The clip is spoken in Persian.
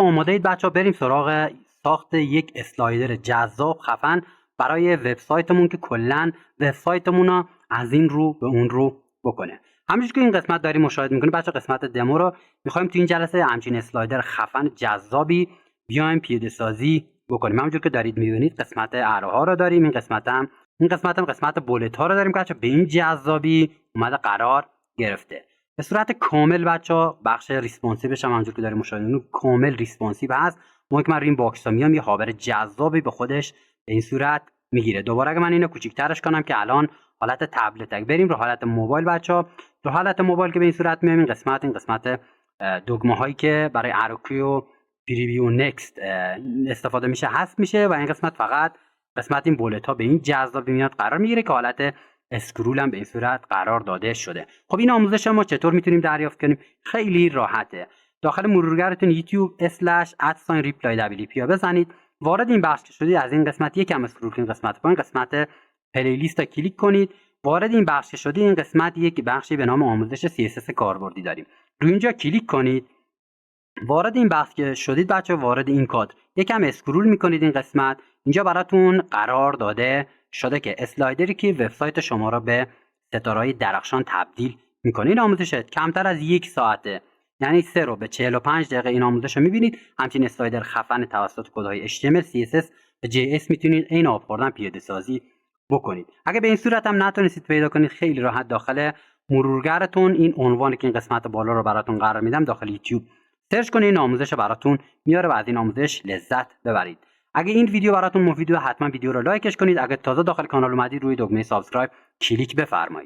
آماده اید بچه‌ها؟ بریم سراغ ساخت یک اسلایدر جذاب خفن برای وبسایتمون که کلا وبسایتمون رو از این رو به اون رو بکنه. همونجوری که این قسمت داریم مشاهده می‌کنید بچه‌ها، قسمت دمو رو می‌خوایم تو این جلسه همچین اسلایدر خفن جذابی بیایم پیاده سازی بکنیم. همونجوری که دارید می‌بینید قسمت ارها رو داریم، این قسمت هم قسمت بولت ها رو داریم که به این جذابی اومده قرار گرفته. به صورت کامل بچه‌ها بخش ریسپانسیوش هم همونجوری که داریم مشاهده می‌کنید کامل ریسپانسیو هست. موقعی که من روی این باکس ها میام یه هاور جذابی به خودش به این صورت میگیره. دوباره اگه من اینو کوچیک‌ترش کنم که الان حالت تبلت، بریم رو حالت موبایل بچه‌ها. رو حالت موبایل که به این صورت میام، این قسمت دگمه هایی که برای اروکی و پریویو نکست استفاده میشه حذف میشه و این قسمت فقط قسمت این بولت ها به این جذابی میاد قرار میگیره که حالت اسکرول هم به این صورت قرار داده شده. خب این آموزش ما چطور میتونیم دریافت کنیم؟ خیلی راحته. داخل مرورگرتون youtube/reply بزنید، وارد این بخش شدید، از این قسمت یکم اسکرول کنید، قسمت پایین قسمت پلیلیست رو کلیک کنید. وارد این بخش شدید، این قسمت یک بخشی به نام آموزش CSS کاربردی داریم. روی اینجا کلیک کنید. وارد این بخش که شدید بچه‌ها، وارد این کادر یکم اسکرول میکنید، این قسمت اینجا براتون قرار داده شده که اسلایدری که وبسایت شما را به ستاره‌های درخشان تبدیل میکنه. این آموزش کمتر از 1 ساعته، یعنی 3 رو به 45 دقیقه این آموزش رو میبینید. همچین اسلایدر خفن توسط کدهای HTML CSS و JS میتونید این آب خوردن پیاده سازی بکنید. اگه به این صورت هم نتونستید پیدا کنید، خیلی راحت داخل مرورگرتون این عنوانی که این قسمت بالا رو براتون قرار میدم داخل یوتیوب سرچ کنید، این آموزش براتون میاره و از این آموزش لذت ببرید. اگه این ویدیو براتون مفید بود حتما ویدیو رو لایکش کنید. اگه تازه داخل کانال اومدید روی دکمه سابسکرایب کلیک بفرمایید.